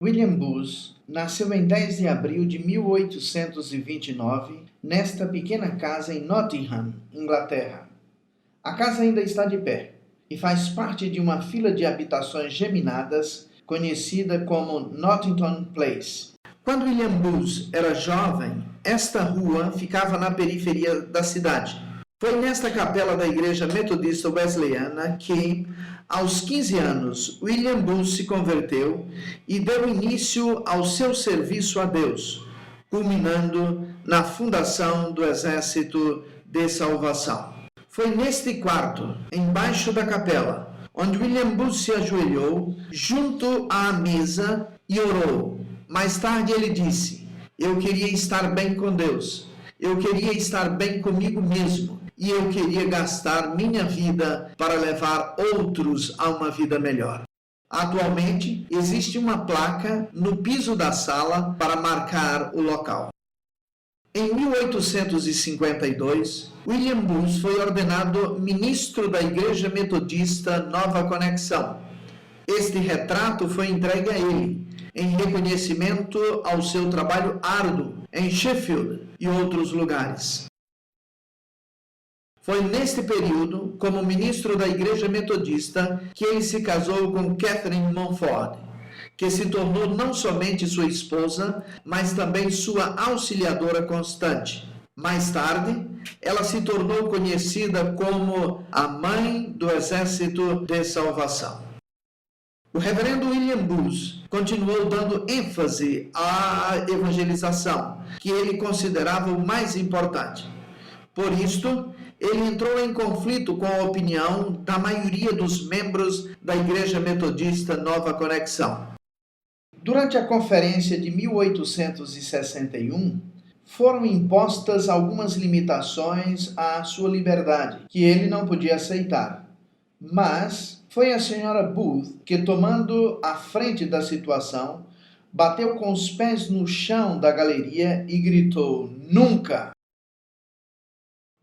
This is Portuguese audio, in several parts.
William Booth nasceu em 10 de abril de 1829, nesta pequena casa em Nottingham, Inglaterra. A casa ainda está de pé e faz parte de uma fila de habitações geminadas conhecida como Nottington Place. Quando William Booth era jovem, esta rua ficava na periferia da cidade. Foi nesta capela da Igreja Metodista Wesleyana que, aos 15 anos, William Booth se converteu e deu início ao seu serviço a Deus, culminando na fundação do Exército de Salvação. Foi neste quarto, embaixo da capela, onde William Booth se ajoelhou junto à mesa e orou. Mais tarde ele disse: "Eu queria estar bem com Deus, eu queria estar bem comigo mesmo, e eu queria gastar minha vida para levar outros a uma vida melhor." Atualmente, existe uma placa no piso da sala para marcar o local. Em 1852, William Booth foi ordenado ministro da Igreja Metodista Nova Conexão. Este retrato foi entregue a ele, em reconhecimento ao seu trabalho árduo em Sheffield e outros lugares. Foi neste período, como ministro da Igreja Metodista, que ele se casou com Catherine Montford, que se tornou não somente sua esposa, mas também sua auxiliadora constante. Mais tarde, ela se tornou conhecida como a Mãe do Exército de Salvação. O reverendo William Booth continuou dando ênfase à evangelização, que ele considerava o mais importante. Por isto, ele entrou em conflito com a opinião da maioria dos membros da Igreja Metodista Nova Conexão. Durante a conferência de 1861, foram impostas algumas limitações à sua liberdade, que ele não podia aceitar. Mas foi a senhora Booth que, tomando a frente da situação, bateu com os pés no chão da galeria e gritou: "Nunca!"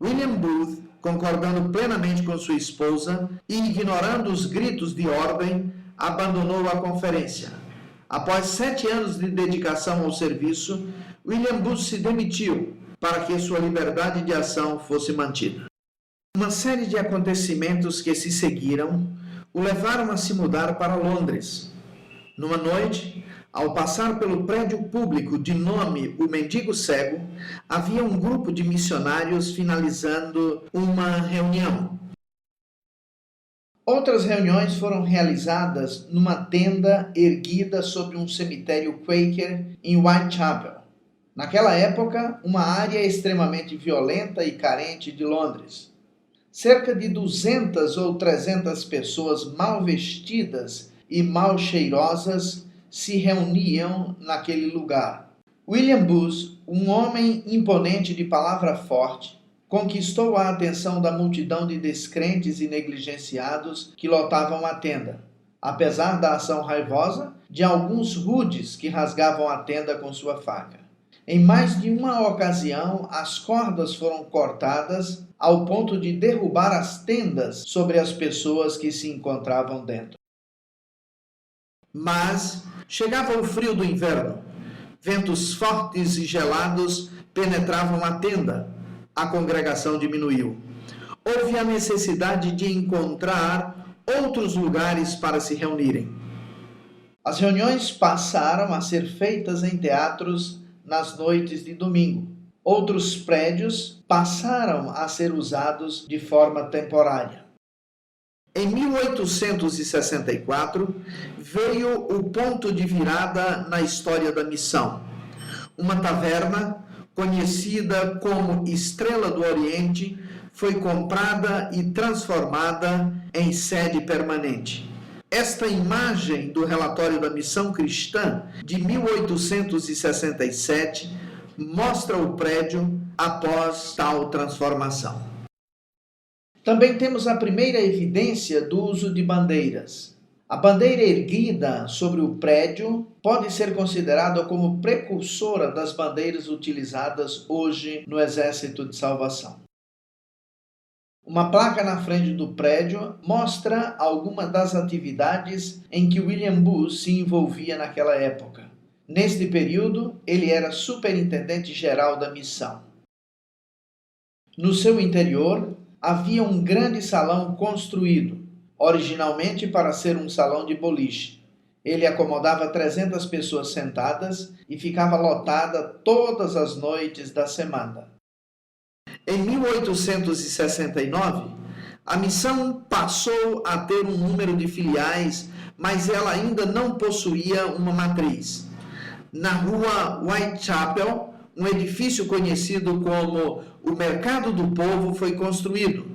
William Booth, concordando plenamente com sua esposa e ignorando os gritos de ordem, abandonou a conferência. Após 7 anos de dedicação ao serviço, William Booth se demitiu para que sua liberdade de ação fosse mantida. Uma série de acontecimentos que se seguiram o levaram a se mudar para Londres. Numa noite, ao passar pelo prédio público de nome O Mendigo Cego, havia um grupo de missionários finalizando uma reunião. Outras reuniões foram realizadas numa tenda erguida sobre um cemitério Quaker em Whitechapel. Naquela época, uma área extremamente violenta e carente de Londres. Cerca de 200 ou 300 pessoas mal vestidas e mal cheirosas se reuniam naquele lugar. William Booth, um homem imponente de palavra forte, conquistou a atenção da multidão de descrentes e negligenciados que lotavam a tenda, apesar da ação raivosa de alguns rudes que rasgavam a tenda com sua faca. Em mais de uma ocasião, as cordas foram cortadas ao ponto de derrubar as tendas sobre as pessoas que se encontravam dentro. Mas chegava o frio do inverno. Ventos fortes e gelados penetravam a tenda. A congregação diminuiu. Houve a necessidade de encontrar outros lugares para se reunirem. As reuniões passaram a ser feitas em teatros nas noites de domingo. Outros prédios passaram a ser usados de forma temporária. Em 1864, veio o ponto de virada na história da missão. Uma taverna, conhecida como Estrela do Oriente, foi comprada e transformada em sede permanente. Esta imagem do relatório da Missão Cristã de 1867 mostra o prédio após tal transformação. Também temos a primeira evidência do uso de bandeiras. A bandeira erguida sobre o prédio pode ser considerada como precursora das bandeiras utilizadas hoje no Exército de Salvação. Uma placa na frente do prédio mostra algumas das atividades em que William Booth se envolvia naquela época. Neste período, ele era superintendente-geral da missão. No seu interior, havia um grande salão construído, originalmente para ser um salão de boliche. Ele acomodava 300 pessoas sentadas e ficava lotada todas as noites da semana. Em 1869, a missão passou a ter um número de filiais, mas ela ainda não possuía uma matriz. Na rua Whitechapel, um edifício conhecido como o Mercado do Povo foi construído,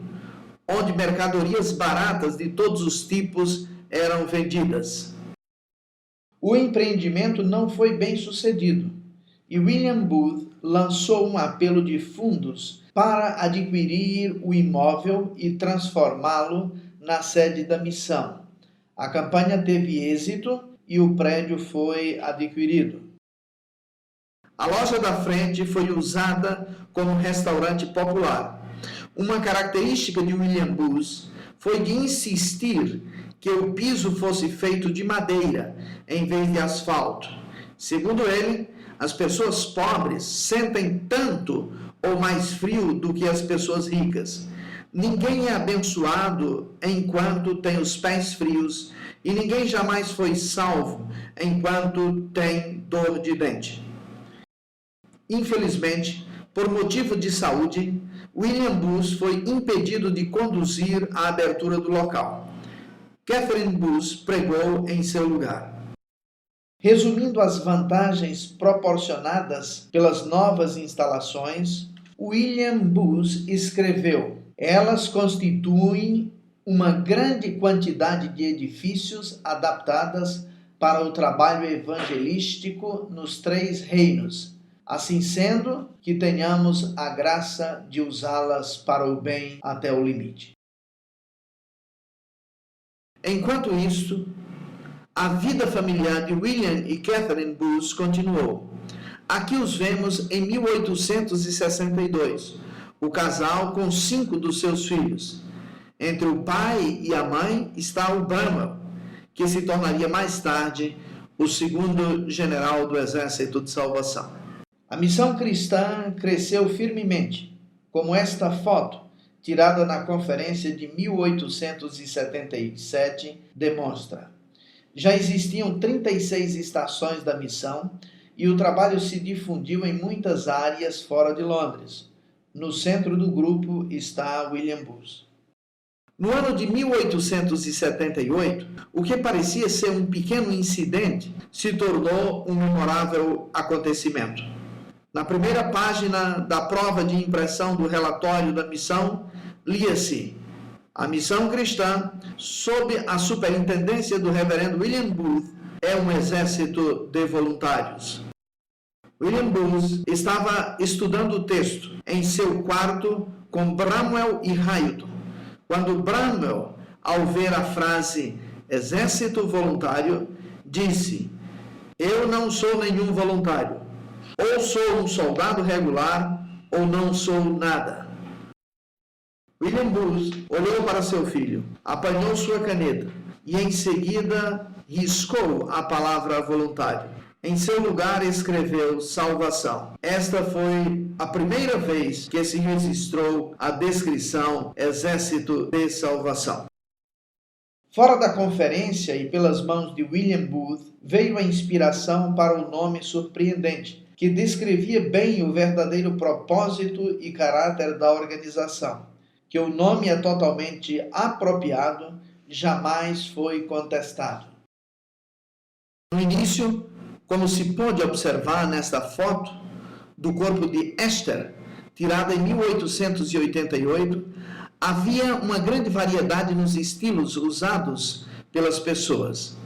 onde mercadorias baratas de todos os tipos eram vendidas. O empreendimento não foi bem sucedido e William Booth lançou um apelo de fundos para adquirir o imóvel e transformá-lo na sede da missão. A campanha teve êxito e o prédio foi adquirido. A loja da frente foi usada como restaurante popular. Uma característica de William Booth foi de insistir que o piso fosse feito de madeira em vez de asfalto. Segundo ele, as pessoas pobres sentem tanto ou mais frio do que as pessoas ricas. Ninguém é abençoado enquanto tem os pés frios e ninguém jamais foi salvo enquanto tem dor de dente. Infelizmente, por motivo de saúde, William Booth foi impedido de conduzir a abertura do local. Catherine Booth pregou em seu lugar. Resumindo as vantagens proporcionadas pelas novas instalações, William Booth escreveu: elas constituem uma grande quantidade de edifícios adaptadas para o trabalho evangelístico nos 3 reinos, assim sendo que tenhamos a graça de usá-las para o bem até o limite. Enquanto isso, a vida familiar de William e Catherine Booth continuou. Aqui os vemos em 1862, o casal com 5 dos seus filhos. Entre o pai e a mãe está o Bramwell, que se tornaria mais tarde o segundo general do Exército de Salvação. A missão cristã cresceu firmemente, como esta foto, tirada na conferência de 1877, demonstra. Já existiam 36 estações da missão e o trabalho se difundiu em muitas áreas fora de Londres. No centro do grupo está William Booth. No ano de 1878, o que parecia ser um pequeno incidente se tornou um memorável acontecimento. Na primeira página da prova de impressão do relatório da missão, lia-se: a missão cristã, sob a superintendência do reverendo William Booth, é um exército de voluntários. William Booth estava estudando o texto em seu quarto com Bramwell e Hayton, quando Bramwell, ao ver a frase exército voluntário, disse: eu não sou nenhum voluntário, ou sou um soldado regular, ou não sou nada. William Booth olhou para seu filho, apanhou sua caneta e em seguida riscou a palavra voluntário. Em seu lugar escreveu salvação. Esta foi a primeira vez que se registrou a descrição exército de salvação. Fora da conferência e pelas mãos de William Booth veio a inspiração para o nome surpreendente, que descrevia bem o verdadeiro propósito e caráter da organização. Que o nome é totalmente apropriado, jamais foi contestado. No início, como se pode observar nesta foto do corpo de Esther, tirada em 1888, havia uma grande variedade nos estilos usados pelas pessoas.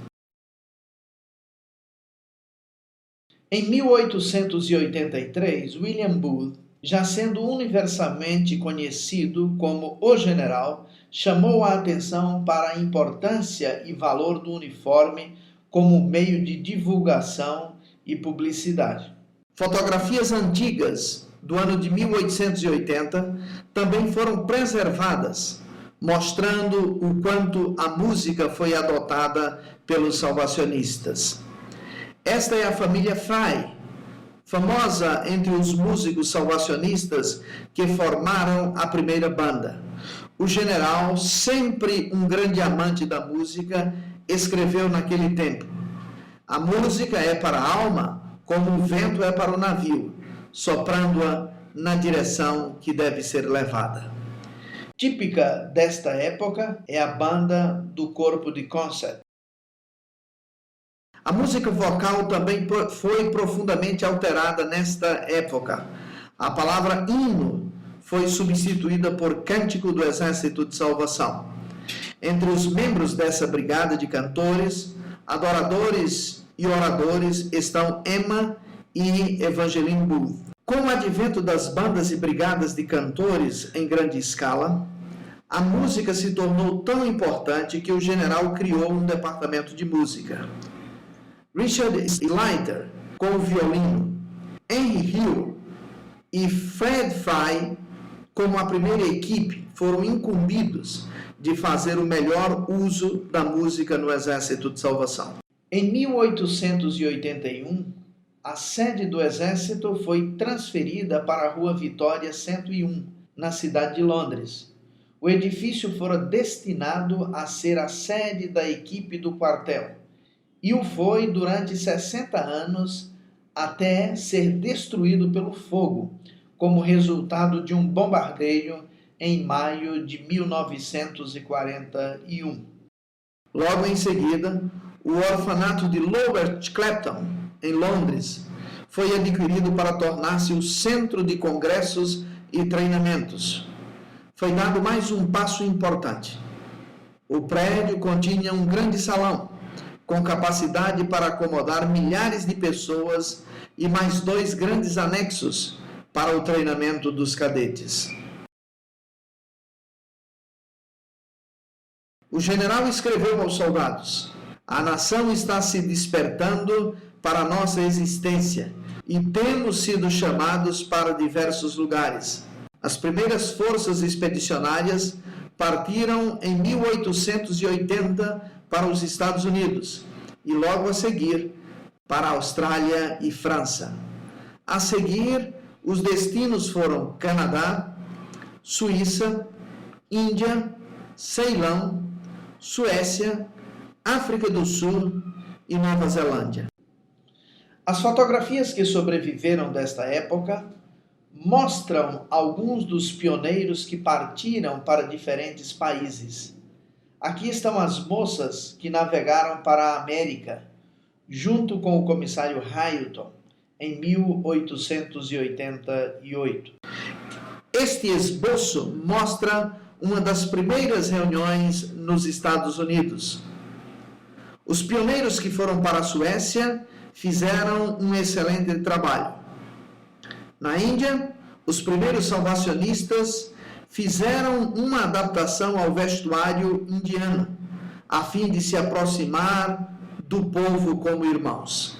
Em 1883, William Booth, já sendo universalmente conhecido como o general, chamou a atenção para a importância e valor do uniforme como meio de divulgação e publicidade. Fotografias antigas do ano de 1880 também foram preservadas, mostrando o quanto a música foi adotada pelos salvacionistas. Esta é a família Fry, famosa entre os músicos salvacionistas que formaram a primeira banda. O general, sempre um grande amante da música, escreveu naquele tempo: a música é para a alma como o vento é para o navio, soprando-a na direção que deve ser levada. Típica desta época é a banda do corpo de concert. A música vocal também foi profundamente alterada nesta época. A palavra hino foi substituída por cântico do Exército de Salvação. Entre os membros dessa brigada de cantores, adoradores e oradores estão Emma e Evangeline Booth. Com o advento das bandas e brigadas de cantores em grande escala, a música se tornou tão importante que o general criou um departamento de música. Richard Leiter, com o violino, Henry Hill e Fred Fry, como a primeira equipe, foram incumbidos de fazer o melhor uso da música no Exército de Salvação. Em 1881, a sede do Exército foi transferida para a Rua Vitória 101, na cidade de Londres. O edifício fora destinado a ser a sede da equipe do quartel, e o foi durante 60 anos até ser destruído pelo fogo, como resultado de um bombardeio em maio de 1941. Logo em seguida, o orfanato de Lower Clapton, em Londres, foi adquirido para tornar-se o centro de congressos e treinamentos. Foi dado mais um passo importante. O prédio continha um grande salão, com capacidade para acomodar milhares de pessoas e mais 2 grandes anexos para o treinamento dos cadetes. O general escreveu aos soldados: a nação está se despertando para a nossa existência e temos sido chamados para diversos lugares. As primeiras forças expedicionárias partiram em 1880 para os Estados Unidos e logo a seguir para a Austrália e França. A seguir, os destinos foram Canadá, Suíça, Índia, Ceilão, Suécia, África do Sul e Nova Zelândia. As fotografias que sobreviveram desta época mostram alguns dos pioneiros que partiram para diferentes países. Aqui estão as moças que navegaram para a América, junto com o comissário Hamilton, em 1888. Este esboço mostra uma das primeiras reuniões nos Estados Unidos. Os pioneiros que foram para a Suécia fizeram um excelente trabalho. Na Índia, os primeiros salvacionistas fizeram uma adaptação ao vestuário indiano, a fim de se aproximar do povo como irmãos.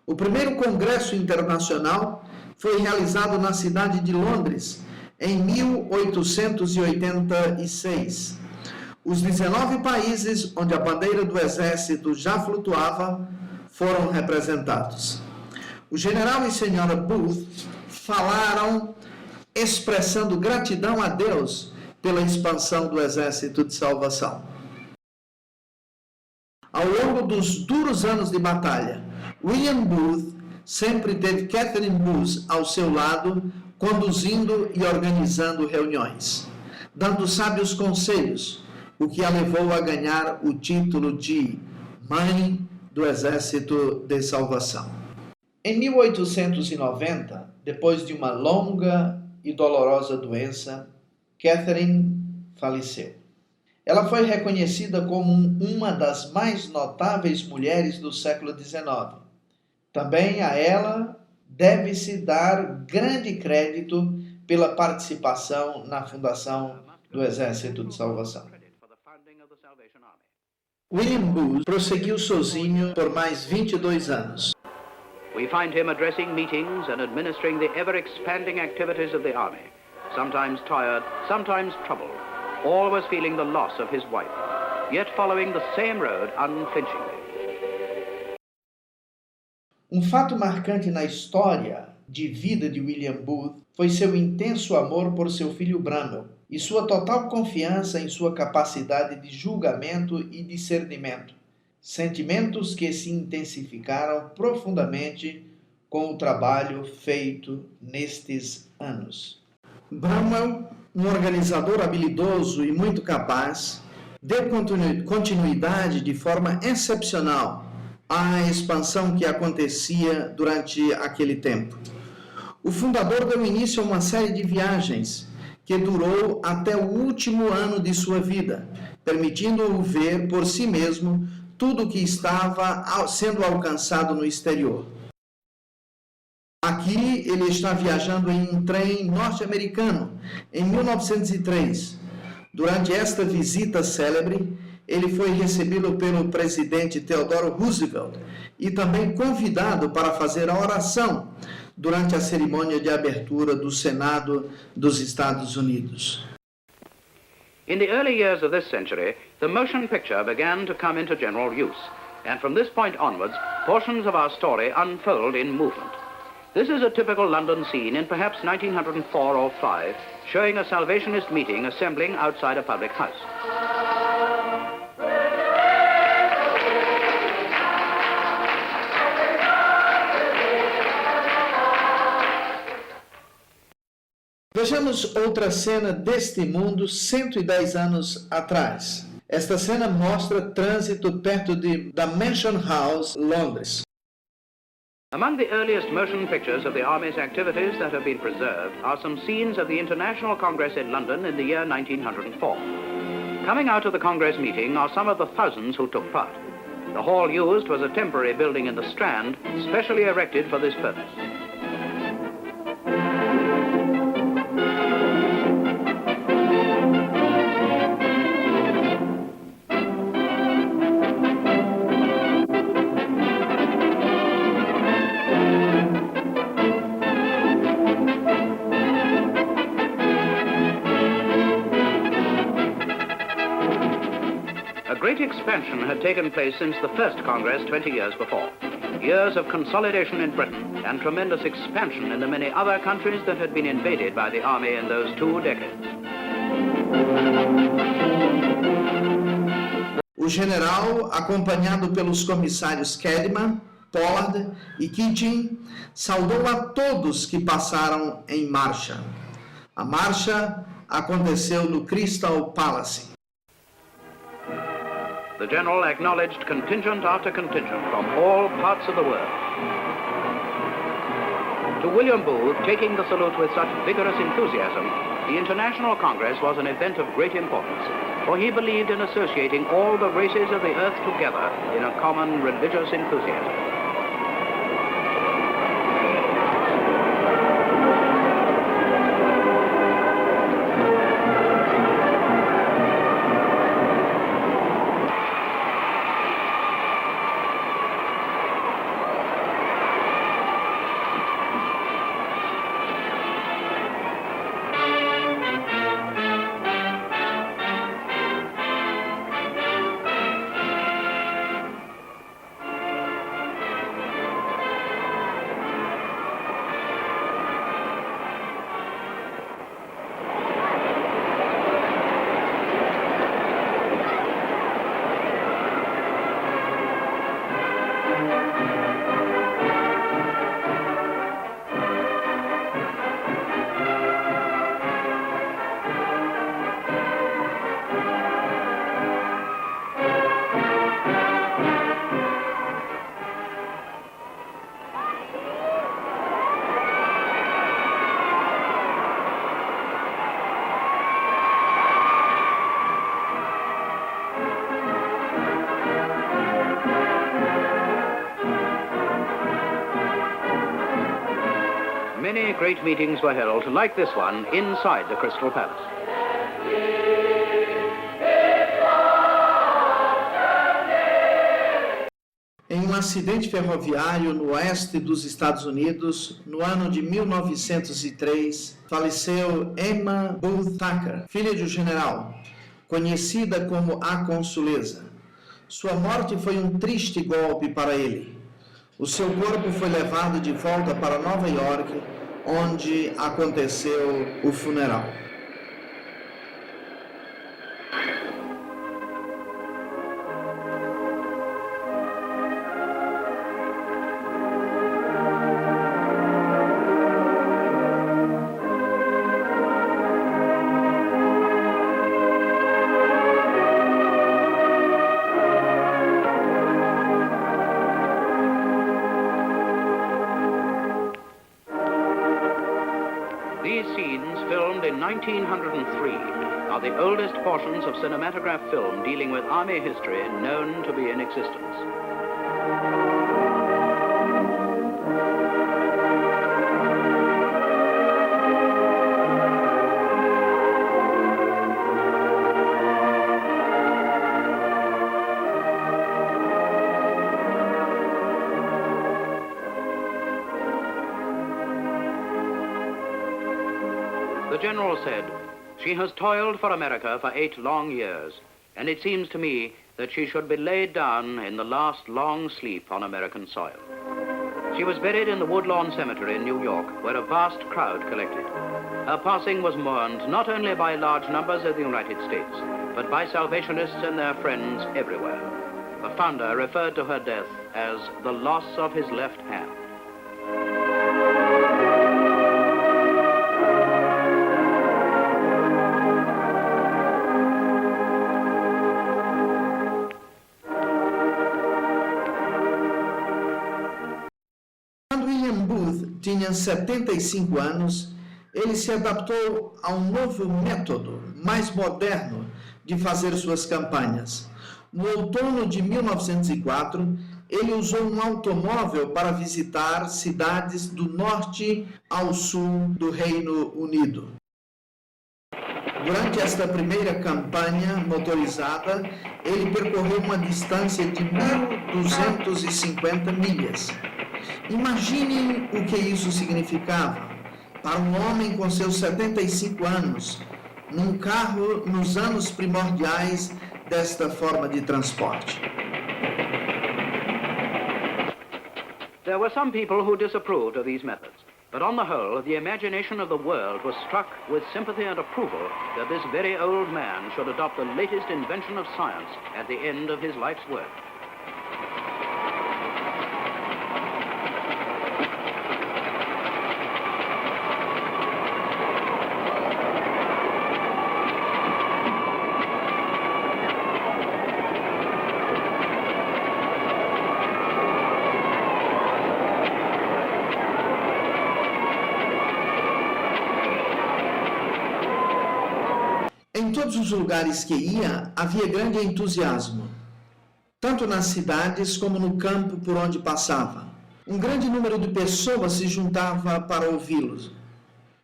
O primeiro congresso internacional foi realizado na cidade de Londres, em 1886. Os 19 países onde a bandeira do exército já flutuava foram representados. O general e senhora Booth falaram expressando gratidão a Deus pela expansão do Exército de Salvação. Ao longo dos duros anos de batalha, William Booth sempre teve Catherine Booth ao seu lado, conduzindo e organizando reuniões, dando sábios conselhos, o que a levou a ganhar o título de Mãe do Exército de Salvação. Em 1890, depois de uma longa e dolorosa doença, Catherine faleceu. Ela foi reconhecida como uma das mais notáveis mulheres do século XIX. Também a ela deve-se dar grande crédito pela participação na fundação do Exército de Salvação. William Booth prosseguiu sozinho por mais 22 anos. We find him addressing meetings and administering the ever-expanding activities of the army, sometimes tired, sometimes troubled, always feeling the loss of his wife, yet following the same road unflinchingly. Fato marcante na história de vida de William Booth foi seu intenso amor por seu filho Bramwell e sua total confiança em sua capacidade de julgamento e discernimento, sentimentos que se intensificaram profundamente com o trabalho feito nestes anos. Bramwell, organizador habilidoso e muito capaz, deu continuidade de forma excepcional à expansão que acontecia durante aquele tempo. O fundador deu início a uma série de viagens que durou até o último ano de sua vida, permitindo-o ver por si mesmo tudo o que estava sendo alcançado no exterior. Aqui ele está viajando em um trem norte-americano, em 1903. Durante esta visita célebre, ele foi recebido pelo presidente Theodore Roosevelt e também convidado para fazer a oração durante a cerimônia de abertura do Senado dos Estados Unidos. In the early years of this century, the motion picture began to come into general use, and from this point onwards, portions of our story unfold in movement. This is a typical London scene in perhaps 1904 or 5, showing a Salvationist meeting assembling outside a public house. Vejamos outra cena deste mundo 110 anos atrás. Esta cena mostra trânsito perto da Mansion House, Londres. Among the earliest motion pictures of the Army's activities that have been preserved are some scenes of the International Congress in London in the year 1904. Coming out of the Congress meeting are some of the thousands who took part. The hall used was a temporary building in the Strand, specially erected for this purpose. A great expansion had taken place since the first Congress 20 years before. Years of consolidation in Britain and tremendous expansion in the many other countries that had been invaded by the army in those 2 decades. O general, acompanhado pelos comissários Cadman, Pollard e Keating, saudou a todos que passaram em marcha. A marcha aconteceu no Crystal Palace. The general acknowledged contingent after contingent from all parts of the world. To William Booth, taking the salute with such vigorous enthusiasm, the International Congress was an event of great importance, for he believed in associating all the races of the earth together in a common religious enthusiasm. Many great meetings were held, like this one, inside the Crystal Palace. Em uma acidente ferroviário no oeste dos Estados Unidos, no ano de 1903, faleceu Emma Booth Tucker, filha de um general, conhecida como a Consuleza. Sua morte foi um triste golpe para ele. O seu corpo foi levado de volta para Nova York, onde aconteceu o funeral. These scenes, filmed in 1903, are the oldest portions of cinematograph film dealing with Army history known to be in existence. The general said, "She has toiled for America for 8 long years, and it seems to me that she should be laid down in the last long sleep on American soil." She was buried in the Woodlawn Cemetery in New York, where a vast crowd collected. Her passing was mourned not only by large numbers of the United States, but by Salvationists and their friends everywhere. The founder referred to her death as the loss of his left hand. Quando William Booth tinha 75 anos, ele se adaptou a um novo método, mais moderno, de fazer suas campanhas. No outono de 1904, ele usou um automóvel para visitar cidades do norte ao sul do Reino Unido. Durante esta primeira campanha motorizada, ele percorreu uma distância de 1.250 milhas. Imaginem o que isso significava para um homem com seus 75 anos, num carro nos anos primordiais desta forma de transporte. There were some people who disapproved of these methods, but on the whole, the imagination of the world was struck with sympathy and approval that this very old man should adopt the latest invention of science at the end of his life's work. Em todos os lugares que ia, havia grande entusiasmo, tanto nas cidades como no campo por onde passava. Um grande número de pessoas se juntava para ouvi-los.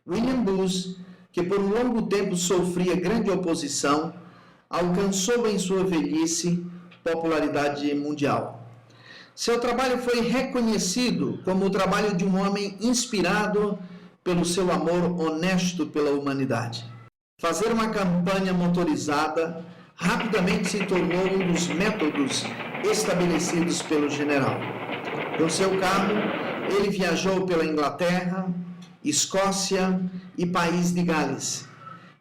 William Booth, que por um longo tempo sofria grande oposição, alcançou em sua velhice popularidade mundial. Seu trabalho foi reconhecido como o trabalho de um homem inspirado pelo seu amor honesto pela humanidade. Fazer uma campanha motorizada rapidamente se tornou um dos métodos estabelecidos pelo general. Com seu carro, ele viajou pela Inglaterra, Escócia e País de Gales.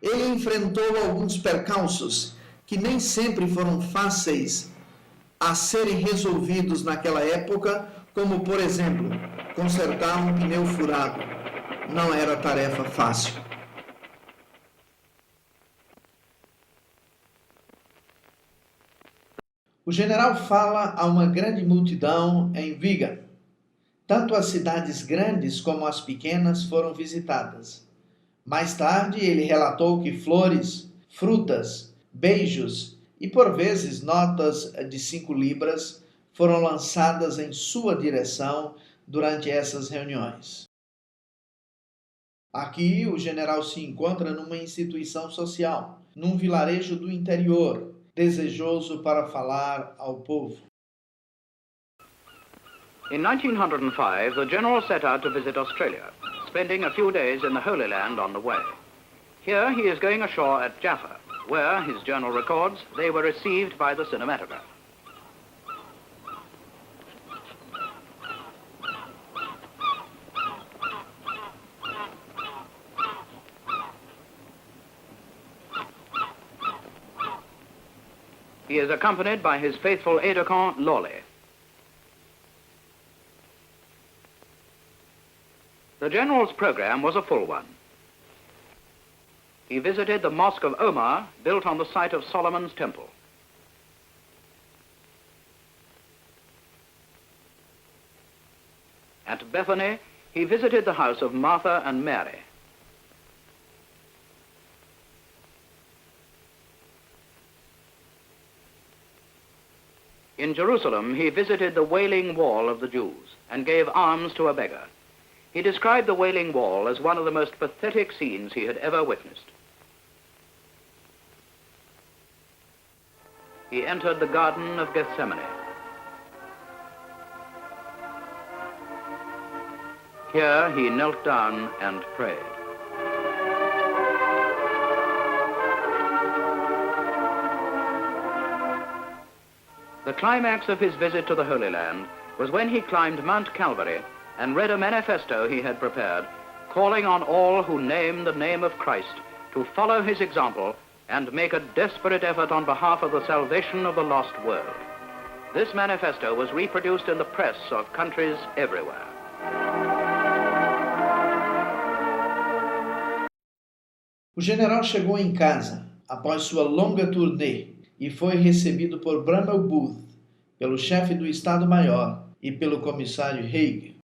Ele enfrentou alguns percalços que nem sempre foram fáceis a serem resolvidos naquela época, como, por exemplo, consertar um pneu furado. Não era tarefa fácil. O general fala a uma grande multidão em Vigan. Tanto as cidades grandes como as pequenas foram visitadas. Mais tarde, ele relatou que flores, frutas, beijos e, por vezes, notas de 5 libras foram lançadas em sua direção durante essas reuniões. Aqui, o general se encontra numa instituição social, num vilarejo do interior, desejoso para falar ao povo. In 1905, the General set out to visit Australia, spending a few days in the Holy Land on the way. Here he is going ashore at Jaffa, where, his journal records, they were received by the cinematograph. He is accompanied by his faithful aide-de-camp, Lawley. The General's program was a full one. He visited the Mosque of Omar, built on the site of Solomon's Temple. At Bethany, he visited the house of Martha and Mary. In Jerusalem, he visited the Wailing Wall of the Jews and gave alms to a beggar. He described the Wailing Wall as one of the most pathetic scenes he had ever witnessed. He entered the Garden of Gethsemane. Here he knelt down and prayed. The climax of his visit to the Holy Land was when he climbed Mount Calvary and read a manifesto he had prepared, calling on all who name the name of Christ to follow his example and make a desperate effort on behalf of the salvation of the lost world. This manifesto was reproduced in the press of countries everywhere. O general chegou em casa após sua longa turnê e foi recebido por Bramwell Booth, pelo chefe do Estado-Maior e pelo comissário Haig.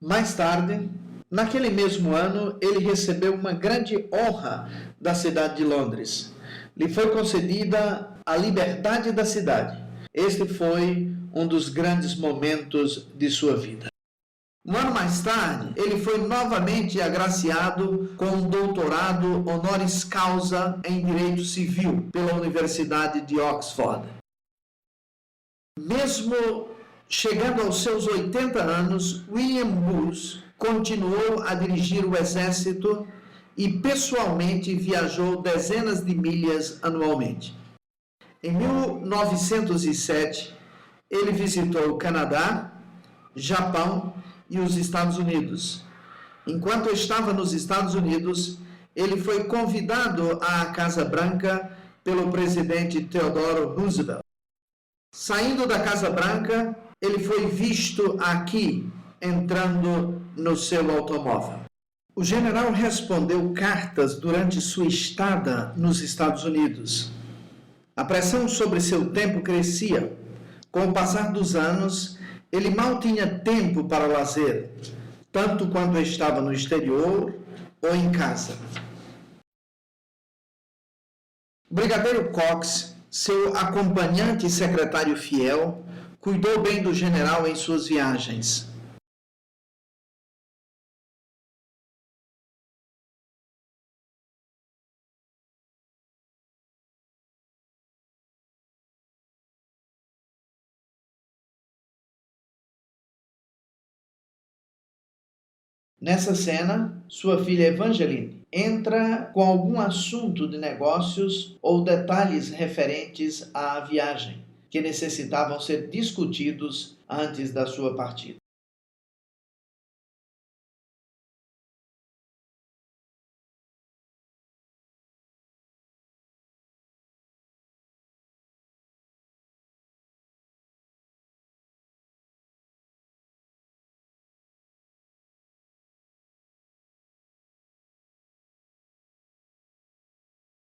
Mais tarde, naquele mesmo ano, ele recebeu uma grande honra da cidade de Londres. Lhe foi concedida a liberdade da cidade. Este foi um dos grandes momentos de sua vida. Um ano mais tarde, ele foi novamente agraciado com um doutorado honoris causa em Direito Civil pela Universidade de Oxford. Mesmo chegando aos seus 80 anos, William Booth continuou a dirigir o exército e pessoalmente viajou dezenas de milhas anualmente. Em 1907, ele visitou o Canadá, Japão e os Estados Unidos. Enquanto estava nos Estados Unidos, ele foi convidado à Casa Branca pelo presidente Theodore Roosevelt. Saindo da Casa Branca, ele foi visto aqui, entrando no seu automóvel. O general respondeu cartas durante sua estada nos Estados Unidos. A pressão sobre seu tempo crescia. Com o passar dos anos, ele mal tinha tempo para lazer, tanto quando estava no exterior ou em casa. O brigadeiro Cox, seu acompanhante e secretário fiel, cuidou bem do general em suas viagens. Nessa cena, sua filha Evangeline entra com algum assunto de negócios ou detalhes referentes à viagem, que necessitavam ser discutidos antes da sua partida.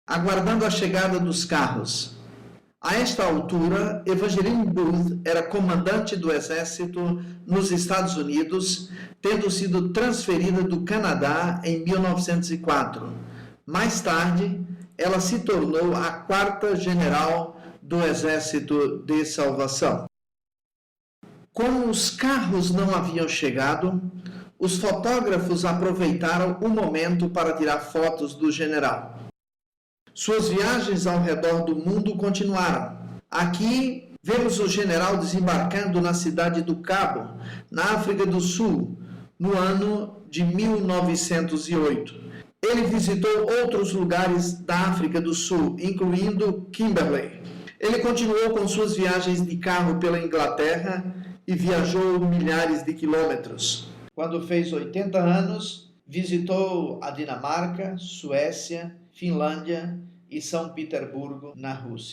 Aguardando a chegada dos carros. A esta altura, Evangeline Booth era comandante do exército nos Estados Unidos, tendo sido transferida do Canadá em 1904. Mais tarde, ela se tornou a 4ª general do Exército de Salvação. Como os carros não haviam chegado, os fotógrafos aproveitaram o momento para tirar fotos do general. Suas viagens ao redor do mundo continuaram. Aqui Vemos o general desembarcando na cidade do Cabo, na África do Sul, no ano de 1908. Ele visitou outros lugares da África do Sul, incluindo Kimberley. Ele continuou com suas viagens de carro pela Inglaterra e viajou milhares de quilômetros. Quando fez 80 anos, visitou a Dinamarca, Suécia, Finlândia e São Petersburgo, na Rússia.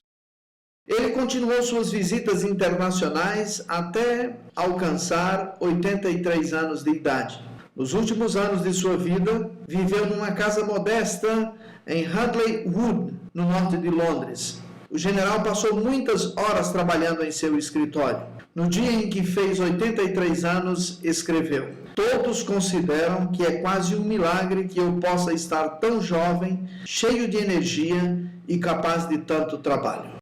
Ele continuou suas visitas internacionais até alcançar 83 anos de idade. Nos últimos anos de sua vida, viveu numa casa modesta em Hadley Wood, no norte de Londres. O general passou muitas horas trabalhando em seu escritório. No dia em que fez 83 anos, escreveu: "Todos consideram que é quase um milagre que eu possa estar tão jovem, cheio de energia e capaz de tanto trabalho."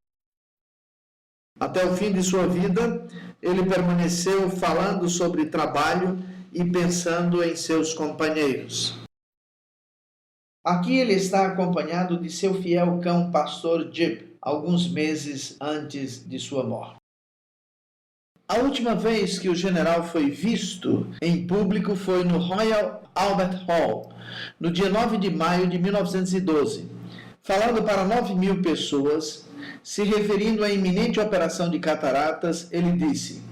Até o fim de sua vida, ele permaneceu falando sobre trabalho e pensando em seus companheiros. Aqui ele está acompanhado de seu fiel cão pastor Jib, alguns meses antes de sua morte. A última vez que o general foi visto em público foi no Royal Albert Hall, no dia 9 de maio de 1912, falando para 9.000 pessoas. Se referindo à iminente operação de cataratas, ele disse: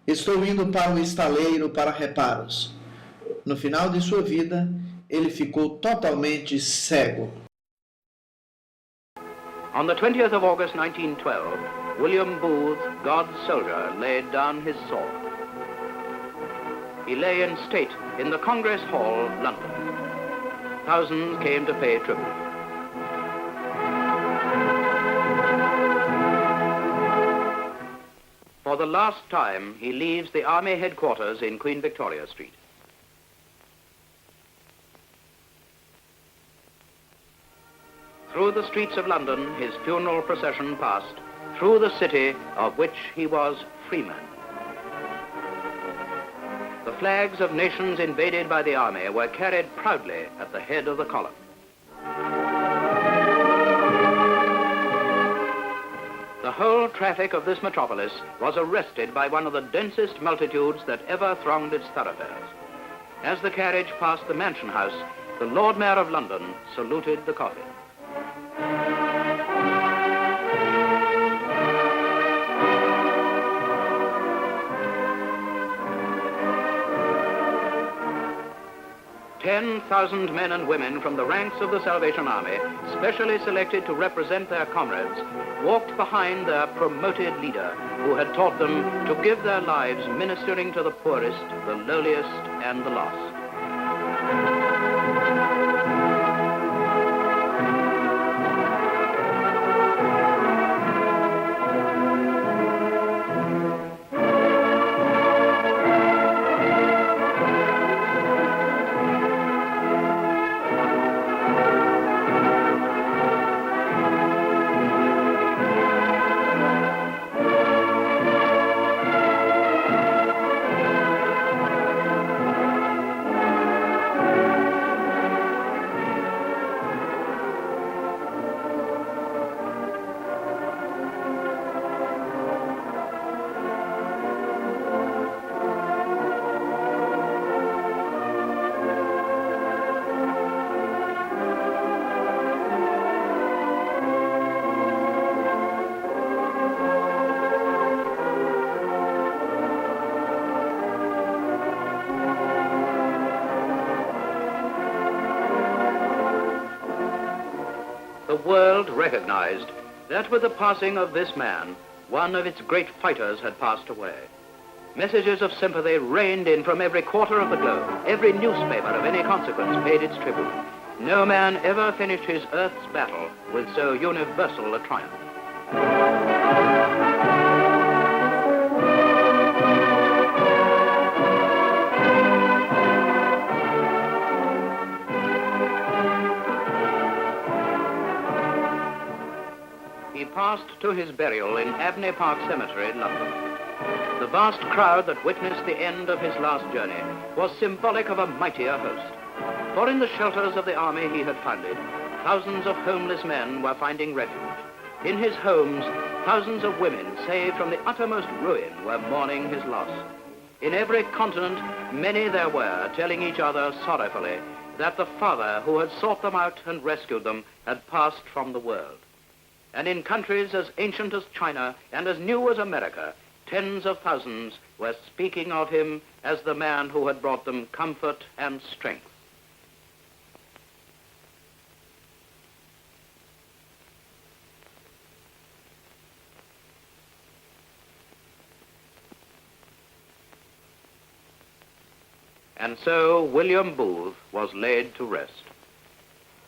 "Estou indo para o estaleiro para reparos." No final de sua vida, ele ficou totalmente cego. On the 20th of August 1912, William Booth, God's soldier, laid down his sword. He lay in state in the Congress Hall, London. Thousands came to pay tribute. For the last time, he leaves the Army headquarters in Queen Victoria Street. Through the streets of London, his funeral procession passed, through the city of which he was freeman. The flags of nations invaded by the army were carried proudly at the head of the column. The whole traffic of this metropolis was arrested by one of the densest multitudes that ever thronged its thoroughfares. As the carriage passed the Mansion House, the Lord Mayor of London saluted the coffin. "10,000 men and women from the ranks of the Salvation Army, specially selected to represent their comrades, walked behind their promoted leader, who had taught them to give their lives ministering to the poorest, the lowliest, and the lost." The world recognized that with the passing of this man, one of its great fighters had passed away. Messages of sympathy rained in from every quarter of the globe. Every newspaper of any consequence paid its tribute. No man ever finished his earth's battle with so universal a triumph. He passed to his burial in Abney Park Cemetery, London. The vast crowd that witnessed the end of his last journey was symbolic of a mightier host. For in the shelters of the army he had founded, thousands of homeless men were finding refuge. In his homes, thousands of women, saved from the uttermost ruin, were mourning his loss. In every continent, many there were, telling each other sorrowfully that the father who had sought them out and rescued them had passed from the world. And in countries as ancient as China and as new as America, tens of thousands were speaking of him as the man who had brought them comfort and strength. And so William Booth was laid to rest.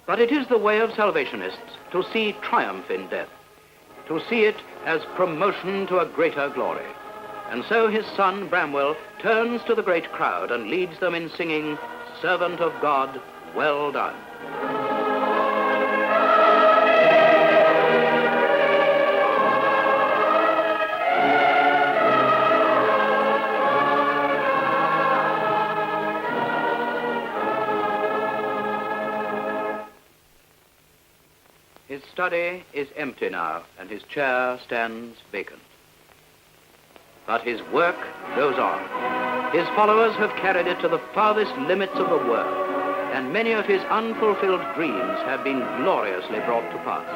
But it is the way of Salvationists to see triumph in death, to see it as promotion to a greater glory. And so his son Bramwell turns to the great crowd and leads them in singing, "Servant of God, well done." His study is empty now, and his chair stands vacant. But his work goes on. His followers have carried it to the farthest limits of the world, and many of his unfulfilled dreams have been gloriously brought to pass.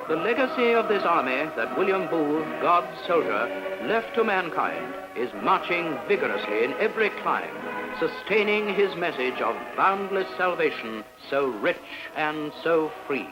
The legacy of this army that William Booth, God's soldier, left to mankind is marching vigorously in every clime, sustaining his message of boundless salvation, so rich and so free.